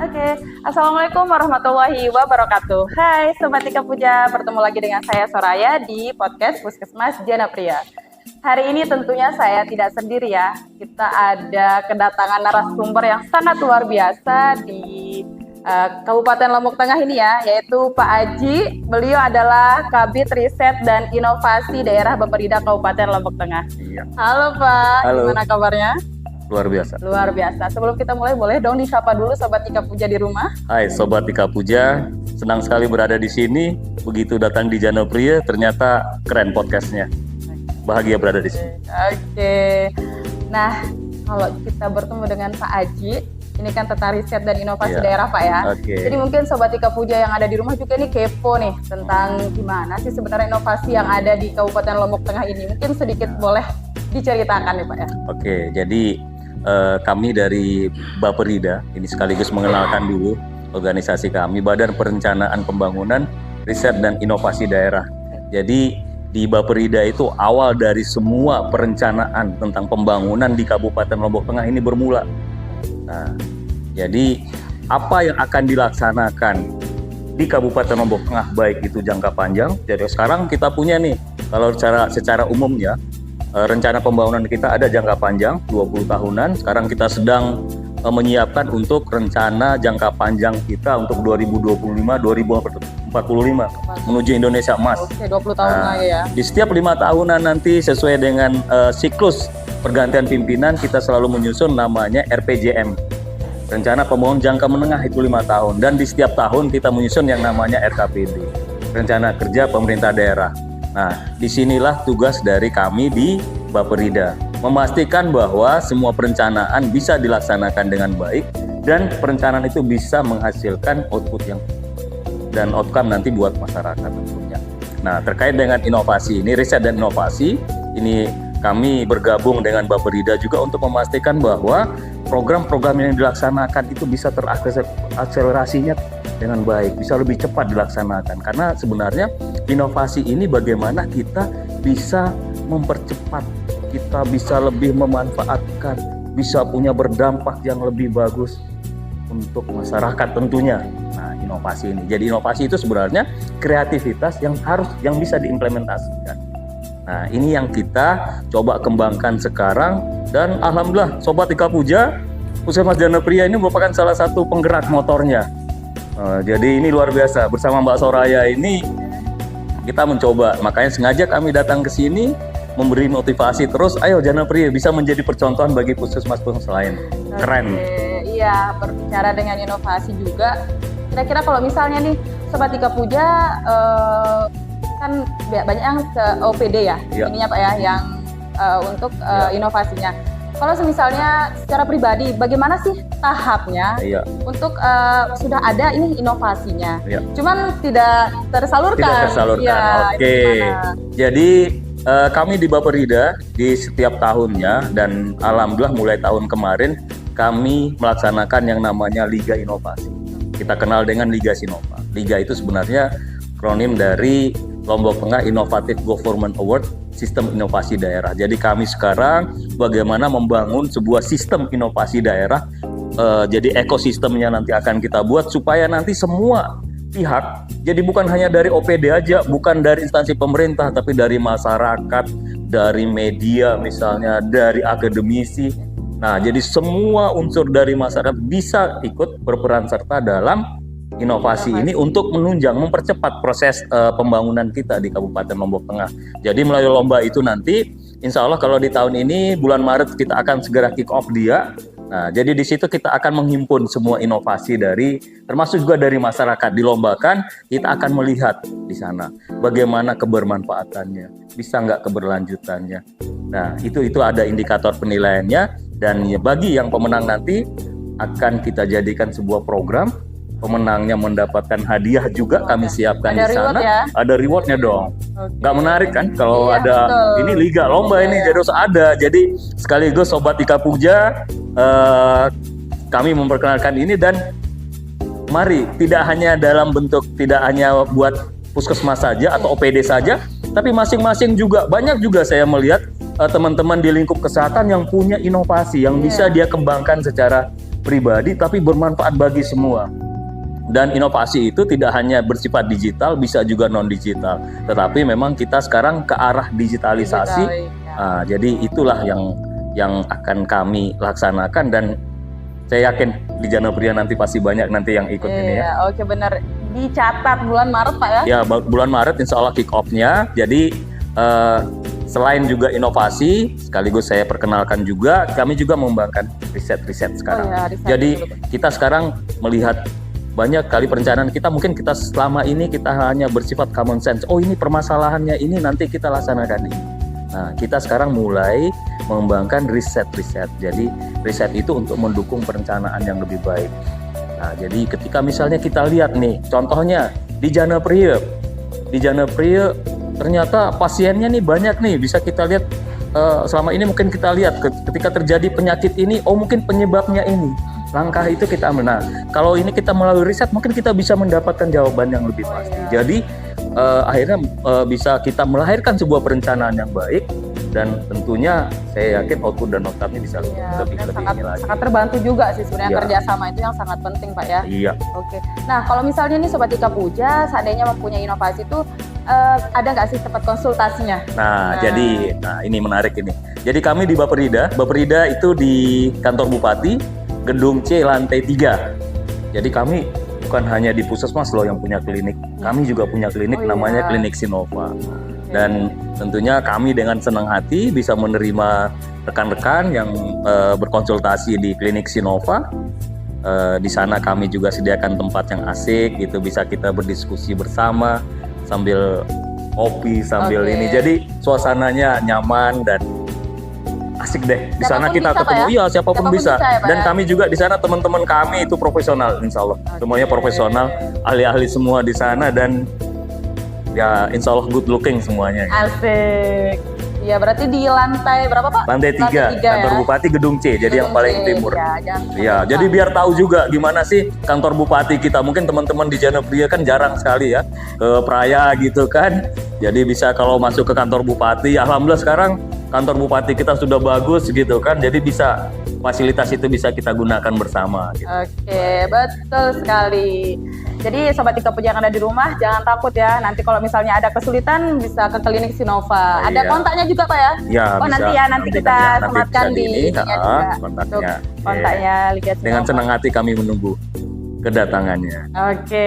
Oke, Assalamualaikum warahmatullahi wabarakatuh. Hai Sobat Ika Puja, bertemu lagi dengan saya Soraya di podcast Puskesmas Jana Pria. Hari ini tentunya saya tidak sendiri ya, kita ada kedatangan narasumber yang sangat luar biasa di Kabupaten Lombok Tengah ini ya, yaitu Pak Aji. Beliau adalah Kabid Riset dan Inovasi Daerah Bapeda Kabupaten Lombok Tengah. Iya. Halo Pak, Halo. Gimana kabarnya? Luar biasa. Luar biasa. Sebelum kita mulai, boleh dong disapa dulu Sobat Ika Puja di rumah? Hai Sobat Ika Puja, senang sekali berada di sini. Begitu datang di Jana Pria, ternyata keren podcastnya. Bahagia berada di sini. Oke. Nah, kalau kita bertemu dengan Pak Aji, ini kan tentang riset dan inovasi daerah Pak ya. Oke. Jadi mungkin Sobat Ika Puja yang ada di rumah juga ini kepo nih tentang gimana sih sebenarnya inovasi yang ada di Kabupaten Lombok Tengah ini. Mungkin sedikit boleh diceritakan nih Pak ya. Oke, jadi kami dari Bapeda ini sekaligus mengenalkan dulu organisasi kami, Badan Perencanaan Pembangunan Riset dan Inovasi Daerah. Jadi di Bapeda itu awal dari semua perencanaan tentang pembangunan di Kabupaten Lombok Tengah ini bermula. Nah, jadi apa yang akan dilaksanakan di Kabupaten Lombok Tengah baik itu jangka panjang. Jadi sekarang kita punya nih, kalau secara umumnya rencana pembangunan kita ada jangka panjang 20 tahunan. Sekarang kita sedang menyiapkan untuk rencana jangka panjang kita untuk 2025-2045 menuju Indonesia Emas. Oke, 20 tahun lagi ya. Di setiap 5 tahunan nanti sesuai dengan siklus pergantian pimpinan kita selalu menyusun namanya RPJM. Rencana pembangunan jangka menengah itu 5 tahun, dan di setiap tahun kita menyusun yang namanya RKPD, Rencana Kerja Pemerintah Daerah. Nah, disinilah tugas dari kami di Bapeda, memastikan bahwa semua perencanaan bisa dilaksanakan dengan baik dan perencanaan itu bisa menghasilkan output yang dan outcome nanti buat masyarakat tentunya. Nah, terkait dengan inovasi ini, riset dan inovasi ini kami bergabung dengan Bapeda juga untuk memastikan bahwa program-program yang dilaksanakan itu bisa terakselerasinya dengan baik, bisa lebih cepat dilaksanakan. Karena sebenarnya inovasi ini bagaimana kita bisa mempercepat, kita bisa lebih memanfaatkan, bisa punya berdampak yang lebih bagus untuk masyarakat tentunya. Nah, inovasi ini. Jadi inovasi itu sebenarnya kreativitas yang bisa diimplementasikan. Nah, ini yang kita coba kembangkan sekarang, dan alhamdulillah Sobat Ika Puja, Puskesmas Jana Pria ini merupakan salah satu penggerak motornya. Jadi ini luar biasa, bersama Mbak Soraya ini kita mencoba, makanya sengaja kami datang ke sini memberi motivasi terus, ayo Jana Pria bisa menjadi percontohan bagi puskesmas-puskesmas lain. Keren. Iya, berbicara dengan inovasi juga. Kira-kira kalau misalnya nih Sobat Ika Puja kan banyak yang ke OPD ya, ininya Pak ya, yang untuk inovasinya. Kalau misalnya secara pribadi, bagaimana sih tahapnya untuk sudah ada ini inovasinya? Cuman tidak tersalurkan. Tidak tersalurkan. Ya, Oke. Jadi kami di Bapeda di setiap tahunnya, dan alhamdulillah mulai tahun kemarin kami melaksanakan yang namanya Liga Inovasi. Kita kenal dengan Liga Sinova. Liga itu sebenarnya akronim dari Lombok Tengah Innovative Government Award, Sistem Inovasi Daerah. Jadi kami sekarang bagaimana membangun sebuah sistem inovasi daerah, jadi ekosistemnya nanti akan kita buat supaya nanti semua pihak, jadi bukan hanya dari OPD aja, bukan dari instansi pemerintah, tapi dari masyarakat, dari media misalnya, dari akademisi. Nah, jadi semua unsur dari masyarakat bisa ikut berperan serta dalam inovasi ini untuk menunjang, mempercepat proses pembangunan kita di Kabupaten Lombok Tengah. Jadi melalui lomba itu nanti, insya Allah kalau di tahun ini bulan Maret kita akan segera kick off dia. Nah, jadi di situ kita akan menghimpun semua inovasi termasuk juga dari masyarakat, dilombakan. Kita akan melihat di sana bagaimana kebermanfaatannya, bisa nggak keberlanjutannya. Nah, itu ada indikator penilaiannya, dan bagi yang pemenang nanti akan kita jadikan sebuah program. Pemenangnya mendapatkan hadiah juga kami siapkan di sana. Ada rewardnya dong. Nggak menarik kan kalau ada betul. Ini liga lomba ini jadi harus ada. Jadi sekaligus Sobat Ika Puja, kami memperkenalkan ini, dan mari tidak hanya dalam bentuk, tidak hanya buat puskesmas saja atau OPD saja, tapi masing-masing juga banyak juga saya melihat teman-teman di lingkup kesehatan yang punya inovasi yang bisa dia kembangkan secara pribadi tapi bermanfaat bagi semua. Dan inovasi itu tidak hanya bersifat digital, bisa juga non digital. Tetapi memang kita sekarang ke arah digitalisasi. Jadi itulah yang akan kami laksanakan, dan saya yakin di Jana Pria nanti pasti banyak nanti yang ikut ini ya. Oke, benar. Dicatat bulan Maret Pak ya? Ya, bulan Maret insya Allah kick off-nya. Jadi selain juga inovasi, sekaligus saya perkenalkan juga, kami juga mengembangkan riset-riset sekarang. Jadi kita sekarang melihat banyak kali perencanaan kita, mungkin kita selama ini kita hanya bersifat common sense. Oh, ini permasalahannya ini, nanti kita laksanakan ini. Nah, kita sekarang mulai mengembangkan riset-riset. Jadi riset itu untuk mendukung perencanaan yang lebih baik. Nah, jadi ketika misalnya kita lihat nih, contohnya di Jana Pria ternyata pasiennya nih banyak nih, bisa kita lihat selama ini mungkin kita lihat ketika terjadi penyakit ini, oh mungkin penyebabnya ini. Langkah itu kita ambil. Nah, kalau ini kita melalui riset, mungkin kita bisa mendapatkan jawaban yang lebih pasti. Jadi akhirnya bisa kita melahirkan sebuah perencanaan yang baik, dan tentunya saya yakin output dan outcome-nya bisa lebih ini lagi. Sangat terbantu juga sih sebenarnya kerjasama itu yang sangat penting Pak ya. Iya. Oke. Nah, kalau misalnya nih Sobat Ika Puja seandainya mempunyai inovasi itu ada nggak sih tempat konsultasinya? Nah, jadi ini menarik ini. Jadi kami di Baperida itu di kantor Bupati, Gedung C lantai 3. Jadi kami bukan hanya di Puskesmas loh yang punya klinik. Kami juga punya klinik namanya Klinik Sinova. Dan tentunya kami dengan senang hati bisa menerima rekan-rekan yang berkonsultasi di Klinik Sinova. Di sana kami juga sediakan tempat yang asik gitu, bisa kita berdiskusi bersama sambil kopi, sambil ini. Jadi suasananya nyaman dan asik deh. Di sana kita ketemu, iya siapapun bisa. Dan kami juga di sana teman-teman kami itu profesional, insya Allah. Semuanya profesional, ahli-ahli semua di sana, dan ya insya Allah good looking semuanya. Asik. Ya berarti di lantai berapa Pak? Lantai 3, kantor Bupati Gedung C, jadi yang paling timur. Ya, jadi biar tahu juga gimana sih kantor Bupati kita. Mungkin teman-teman di Jana Pria kan jarang sekali ya ke Praya gitu kan. Jadi bisa kalau masuk ke kantor Bupati, alhamdulillah sekarang kantor Bupati kita sudah bagus gitu kan, jadi bisa fasilitas itu bisa kita gunakan bersama gitu. Oke, betul sekali. Jadi Sobat Ika Puja yang ada di rumah jangan takut ya, nanti kalau misalnya ada kesulitan bisa ke Klinik Sinova. Ada kontaknya juga Pak ya? Ya, bisa. Nanti kita sematkan di kontaknya Liga Sinova. Dengan senang hati kami menunggu kedatangannya. Oke,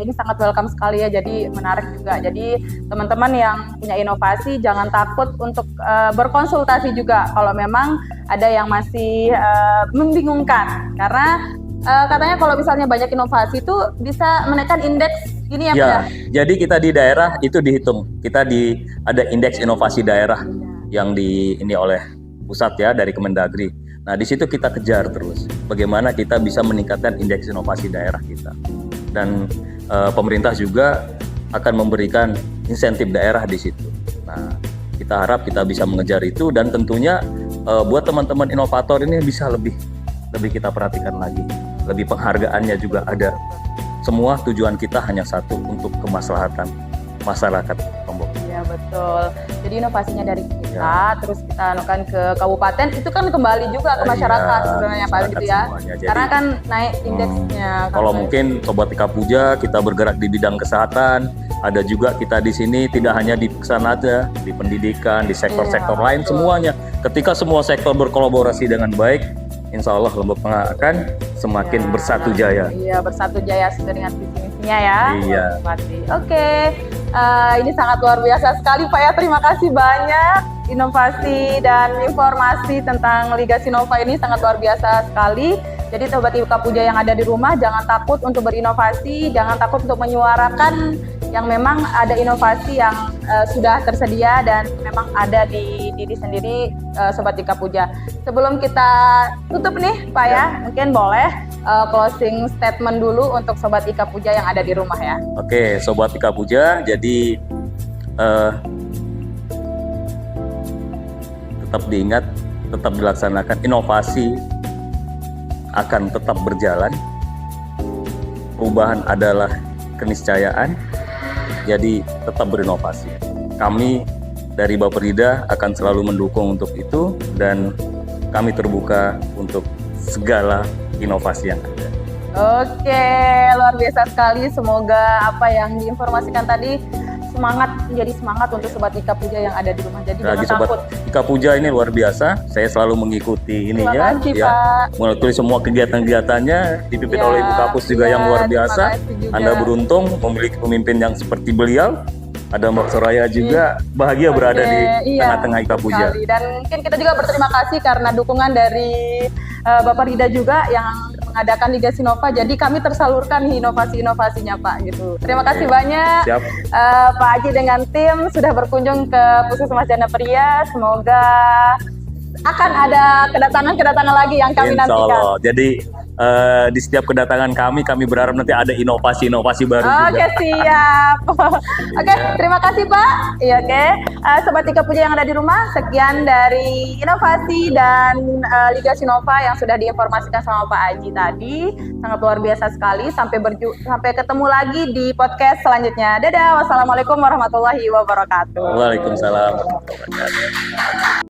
ini sangat welcome sekali ya, jadi menarik juga. Jadi teman-teman yang punya inovasi jangan takut untuk berkonsultasi juga kalau memang ada yang masih membingungkan, karena katanya kalau misalnya banyak inovasi itu bisa menaikkan indeks ini ya Pak ya? Jadi kita di daerah itu dihitung, kita ada indeks inovasi daerah yang ini oleh pusat ya, dari Kemendagri. Nah, di situ kita kejar terus bagaimana kita bisa meningkatkan indeks inovasi daerah kita. Dan pemerintah juga akan memberikan insentif daerah di situ. Nah, kita harap kita bisa mengejar itu, dan tentunya buat teman-teman inovator ini bisa lebih kita perhatikan lagi. Lebih penghargaannya juga ada. Semua tujuan kita hanya satu, untuk kemaslahatan masyarakat Lombok. Iya betul. Jadi inovasinya dari kita, terus kita anukan ke kabupaten, itu kan kembali juga ke masyarakat sebenarnya Pak gitu ya. Jadi, karena kan naik indeksnya. Kalau mungkin Sobat Ika Puja kita bergerak di bidang kesehatan, ada juga kita di sini tidak hanya di kesana aja, di pendidikan, di sektor-sektor lain semuanya. Ketika semua sektor berkolaborasi dengan baik, insya Allah Lombok Tengah akan semakin bersatu jaya. Iya, bersatu jaya sesuai dengan visi misinya ya. Iya. Oke, ini sangat luar biasa sekali Pak ya. Terima kasih banyak, inovasi dan informasi tentang Liga Sinova ini sangat luar biasa sekali. Jadi Sobat Ika Puja yang ada di rumah jangan takut untuk berinovasi, jangan takut untuk menyuarakan yang memang ada inovasi yang sudah tersedia dan memang ada di diri sendiri Sobat Ika Puja. Sebelum kita tutup nih Pak ya, mungkin boleh closing statement dulu untuk Sobat Ika Puja yang ada di rumah ya. Oke, Sobat Ika Puja, jadi tetap diingat, tetap dilaksanakan, inovasi akan tetap berjalan. Perubahan adalah keniscayaan. Jadi tetap berinovasi. Kami dari Baperida akan selalu mendukung untuk itu, dan kami terbuka untuk segala inovasi yang ada. Oke, luar biasa sekali. Semoga apa yang diinformasikan tadi menjadi semangat untuk Sobat Ika Puja yang ada di rumah. Jadi Lagi jangan Sobat takut. Ika Puja ini luar biasa. Saya selalu mengikuti Terima ininya, kasih, ya. Pak. Mengikuti semua kegiatan-kegiatannya dipimpin Ya, oleh Ibu Kapus juga ya, yang luar terima biasa. kasih juga. Anda beruntung memiliki pemimpin yang seperti beliau. Ada Mbak Soraya juga bahagia berada di Iya, tengah-tengah Ika Puja. sekali. Dan mungkin kita juga berterima kasih karena dukungan dari Bapak Rida juga yang mengadakan Liga Sinova. Jadi kami tersalurkan inovasi-inovasinya Pak gitu. Terima kasih banyak. Siap. Pak Haji dengan tim sudah berkunjung ke Puskesmas Jana Pria. Semoga akan ada kedatangan lagi yang kami Insya nantikan. Allah. Jadi di setiap kedatangan kami berharap nanti ada inovasi-inovasi baru Oke, juga. siap. Oke, terima kasih Pak. Iya, oke. Sobat Ika Puja yang ada di rumah, sekian dari inovasi dan Liga Sinova yang sudah diinformasikan sama Pak Haji tadi. Sangat luar biasa sekali. Sampai ketemu lagi di podcast selanjutnya. Dadah. Wassalamualaikum warahmatullahi wabarakatuh. Waalaikumsalam warahmatullahi wabarakatuh.